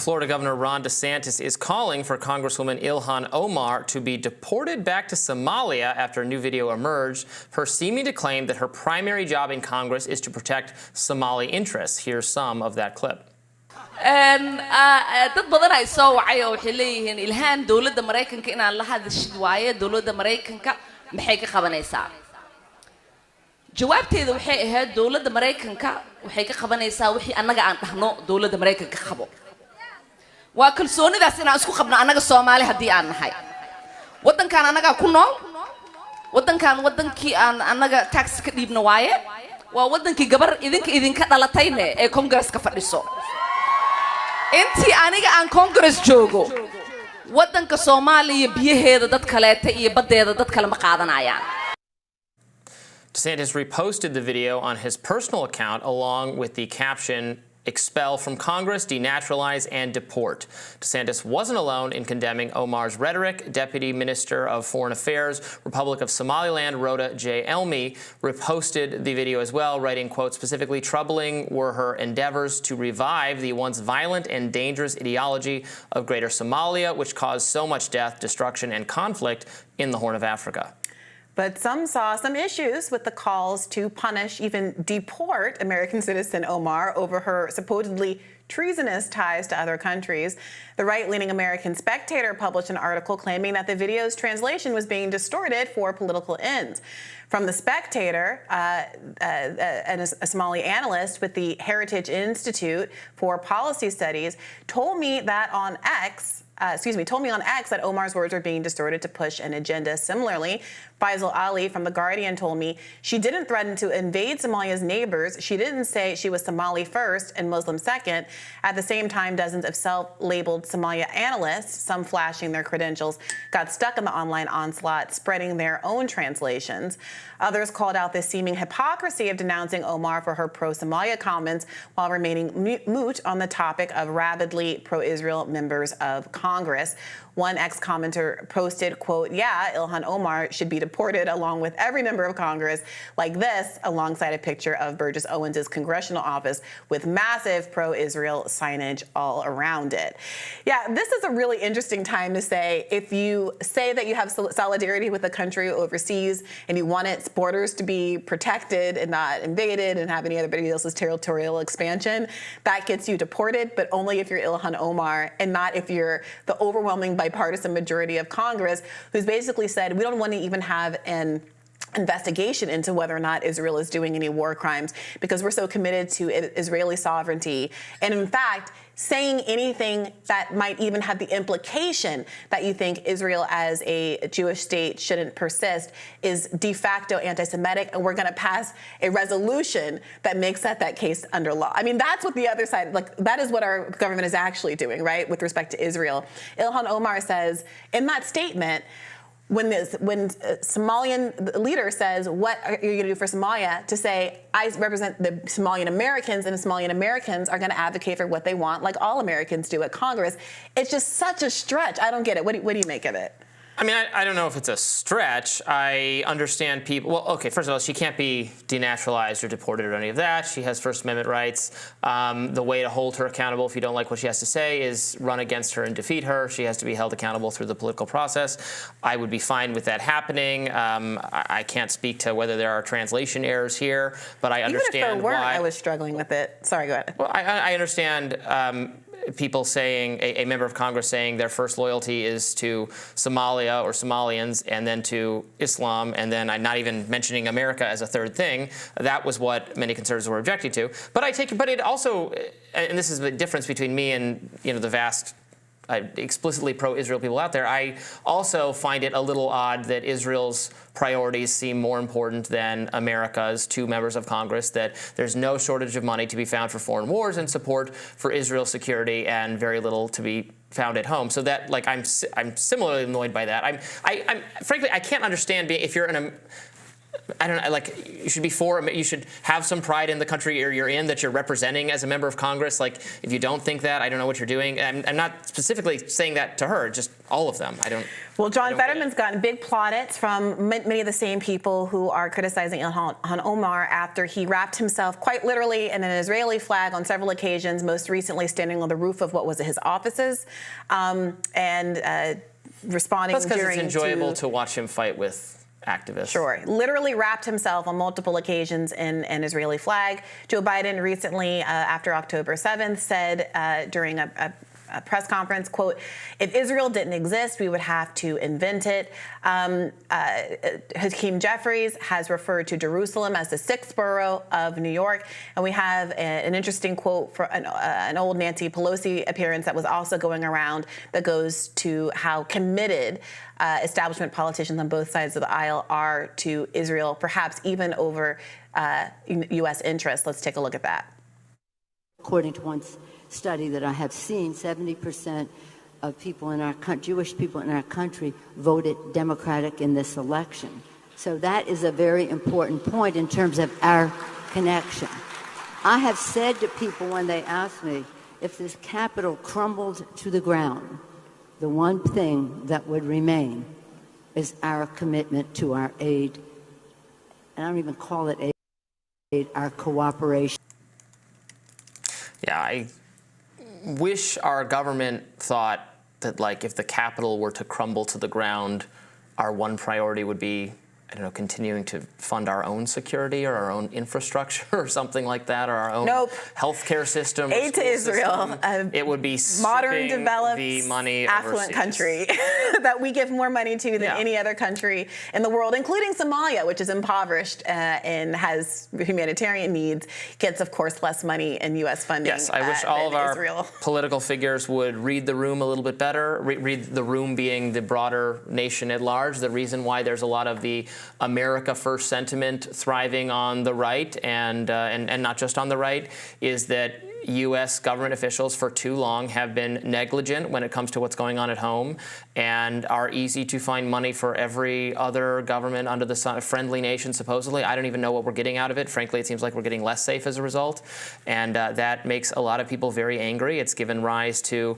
Florida Governor Ron DeSantis is calling for Congresswoman Ilhan Omar to be deported back to Somalia after a new video emerged, her seeming to claim that her primary job in Congress is to protect Somali interests. Here's some of that clip. dad badan ay soo wacay oo waxay leeyihiin Ilhan dawladda Mareykanka inaan la hadashid waaye dawladda Mareykanka maxay ka qabanaysaa jawaabteedu waxay ahayd dawladda Mareykanka waxay ka qabanaysaa wixii annaga aan dhahno dawladda Mareykanka qabo waa kalsoonidaas inaan isku qabno annaga Soomaali hadii aan nahay wadankan annaga ku nool wadankii aan annaga tax ka dhiibno waaye waa wadankii gabar idinka dhalatayne ee Congress ka fadhiso intii aniga aan Congress joogo wadanka Soomaaliya biyaheeda dad kaleeta iyo badeeda dad kale ma qaadanayaan. DeSantis reposted the video on his personal account along with the caption, "Expel from Congress, denaturalize, and deport." DeSantis wasn't alone in condemning Omar's rhetoric. Deputy Minister of Foreign Affairs, Republic of Somaliland, Rhoda J. Elmi, reposted the video as well, writing, quote, "Specifically troubling were her endeavors to revive the once violent and dangerous ideology of Greater Somalia, which caused so much death, destruction, and conflict in the Horn of Africa." But some saw some issues with the calls to punish, even deport American citizen Omar over her supposedly treasonous ties to other countries. The right-leaning American Spectator published an article claiming that the video's translation was being distorted for political ends. From the Spectator, and a Somali analyst with the Heritage Institute for Policy Studies told me on X that Omar's words were being distorted to push an agenda. Similarly, Faisal Ali from The Guardian told me she didn't threaten to invade Somalia's neighbors. She didn't say she was Somali first and Muslim second. At the same time, dozens of self-labeled Somalia analysts, some flashing their credentials, got stuck in the online onslaught, spreading their own translations. Others called out the seeming hypocrisy of denouncing Omar for her pro-Somalia comments while remaining mute on the topic of rabidly pro-Israel members of Congress. One ex-commenter posted, quote, "Yeah, Ilhan Omar should be deported along with every member of Congress," like this, alongside a picture of Burgess Owens' congressional office with massive pro-Israel signage all around it. Yeah, this is a really interesting time to say, if you say that you have solidarity with a country overseas and you want its borders to be protected and not invaded and have anybody else's territorial expansion, that gets you deported, but only if you're Ilhan Omar and not if you're the overwhelming bipartisan majority of Congress, who's basically said we don't want to even have an investigation into whether or not Israel is doing any war crimes because we're so committed to Israeli sovereignty. And in fact, saying anything that might even have the implication that you think Israel as a Jewish state shouldn't persist is de facto anti-Semitic, and we're going to pass a resolution that makes that case under law. I mean, that's what the other side, like, that is what our government is actually doing, right, with respect to Israel. Ilhan Omar says in that statement, when Somalian leader says, "What are you going to do for Somalia?" to say, "I represent the Somalian Americans, and the Somalian Americans are going to advocate for what they want, like all Americans do at Congress." It's just such a stretch. I don't get it. What do you make of it? I mean, I don't know if it's a stretch. I understand people. Well, okay, first of all, she can't be denaturalized or deported or any of that. She has First Amendment rights. The way to hold her accountable, if you don't like what she has to say, is run against her and defeat her. She has to be held accountable through the political process. I would be fine with that happening. I can't speak to whether there are translation errors here, but I understand even if there weren't, why. I was struggling with it. Sorry, go ahead. Well, I understand people saying, a member of Congress saying their first loyalty is to Somalia or Somalians and then to Islam, and then not even mentioning America as a third thing. That was what many conservatives were objecting to. But it also, and this is the difference between me and the vast explicitly pro-Israel people out there, I also find it a little odd that Israel's priorities seem more important than America's, two members of Congress, that there's no shortage of money to be found for foreign wars and support for Israel's security and very little to be found at home. So that, like, I'm similarly annoyed by that. I'm frankly, I can't understand if you're I don't know, like, you should have some pride in the country you're in, that you're representing as a member of Congress. Like, if you don't think that, I don't know what you're doing. I'm not specifically saying that to her, just all of them. I don't. Well, John Fetterman's gotten big plaudits from many of the same people who are criticizing Ilhan Omar after he wrapped himself quite literally in an Israeli flag on several occasions, most recently standing on the roof of what was his offices, and responding That's because during it's enjoyable to watch him fight with activists. Sure. Literally wrapped himself on multiple occasions in an Israeli flag. Joe Biden recently, after October 7th, said during a press conference, quote, "If Israel didn't exist, we would have to invent it." Hakeem Jeffries has referred to Jerusalem as the sixth borough of New York. And we have an interesting quote for an old Nancy Pelosi appearance that was also going around that goes to how committed establishment politicians on both sides of the aisle are to Israel, perhaps even over U.S. interests. Let's take a look at that. According to one study that I have seen, 70% of people in our country, Jewish people in our country, voted Democratic in this election. So that is a very important point in terms of our connection. I have said to people when they ask me if this Capitol crumbled to the ground, the one thing that would remain is our commitment to our aid. And I don't even call it aid, our cooperation. Yeah, I wish our government thought that, like, if the Capitol were to crumble to the ground, our one priority would be, I don't know, continuing to fund our own security or our own infrastructure or something like that, or our own healthcare system. Aid to Israel. It would be modern, developed, the money affluent overseas. country that we give more money to than any other country in the world, including Somalia, which is impoverished and has humanitarian needs, gets, of course, less money in U.S. funding. Yes, I wish all of our Israel. Political figures would read the room a little bit better, read the room being the broader nation at large. The reason why there's a lot of the America First sentiment thriving on the right and not just on the right is that U.S. government officials for too long have been negligent when it comes to what's going on at home and are easy to find money for every other government under the sun, a friendly nation, supposedly. I don't even know what we're getting out of it. Frankly, it seems like we're getting less safe as a result. And that makes a lot of people very angry. It's given rise to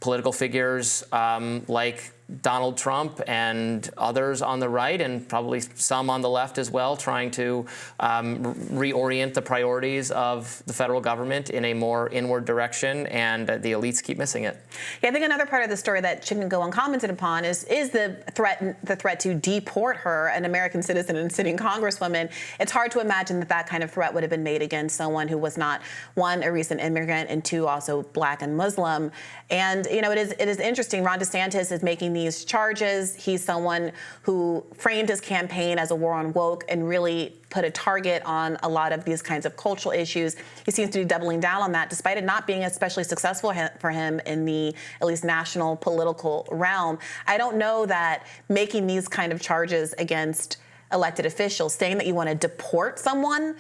political figures like Donald Trump and others on the right, and probably some on the left as well, trying to reorient the priorities of the federal government in a more inward direction, and the elites keep missing it. Yeah, I think another part of the story that shouldn't go uncommented upon is the threat to deport her, an American citizen and sitting congresswoman. It's hard to imagine that kind of threat would have been made against someone who was not, one, a recent immigrant, and two, also Black and Muslim. And you know, it is interesting. Ron DeSantis is making these charges. He's someone who framed his campaign as a war on woke and really put a target on a lot of these kinds of cultural issues. He seems to be doubling down on that, despite it not being especially successful for him in the, at least, national political realm. I don't know that making these kind of charges against elected officials, saying that you want to deport someone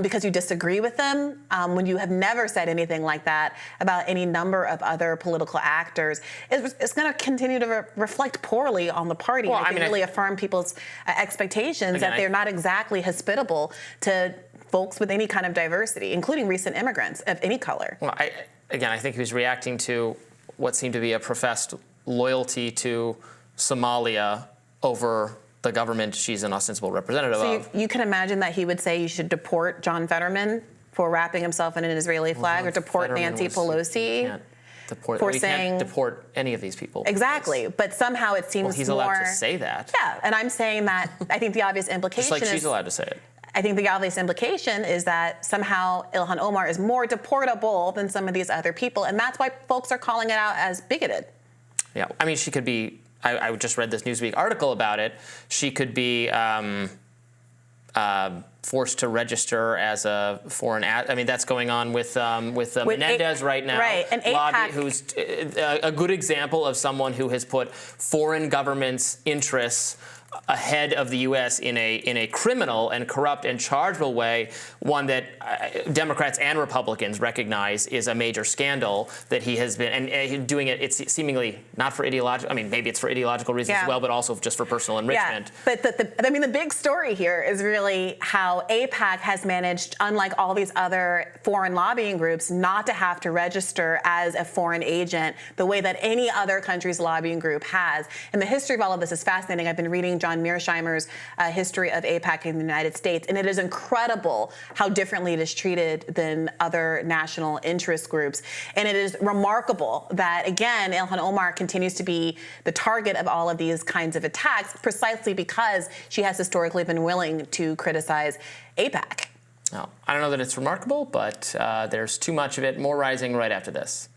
because you disagree with them, when you have never said anything like that about any number of other political actors, it's going to continue to reflect poorly on the party. Well, and really affirm people's expectations that they're not exactly hospitable to folks with any kind of diversity, including recent immigrants of any color. Well, I think he was reacting to what seemed to be a professed loyalty to Somalia over the government she's an ostensible representative of. So you can imagine that he would say you should deport John Fetterman for wrapping himself in an Israeli flag, or deport Nancy Pelosi we can't deport any of these people. Exactly, but somehow it seems he's allowed to say that. Yeah, and I'm saying that I think the obvious implication Just like she's allowed to say it. I think the obvious implication is that somehow Ilhan Omar is more deportable than some of these other people, and that's why folks are calling it out as bigoted. Yeah, I mean, she could be. I just read this Newsweek article about it. She could be forced to register as a foreign. I mean, that's going on with Menendez right now. Right, and AIPAC, who's a good example of someone who has put foreign governments' interests ahead of the U.S. in a criminal and corrupt and chargeable way, one that Democrats and Republicans recognize is a major scandal that he has been, and doing it, it's seemingly not for ideological, I mean, maybe it's for ideological reasons as well, but also just for personal enrichment. Yeah, but the big story here is really how AIPAC has managed, unlike all these other foreign lobbying groups, not to have to register as a foreign agent the way that any other country's lobbying group has. And the history of all of this is fascinating. I've been reading John Mearsheimer's history of AIPAC in the United States, and it is incredible how differently it is treated than other national interest groups. And it is remarkable that, again, Ilhan Omar continues to be the target of all of these kinds of attacks precisely because she has historically been willing to criticize AIPAC. No, I don't know that it's remarkable, but there's too much of it. More rising right after this.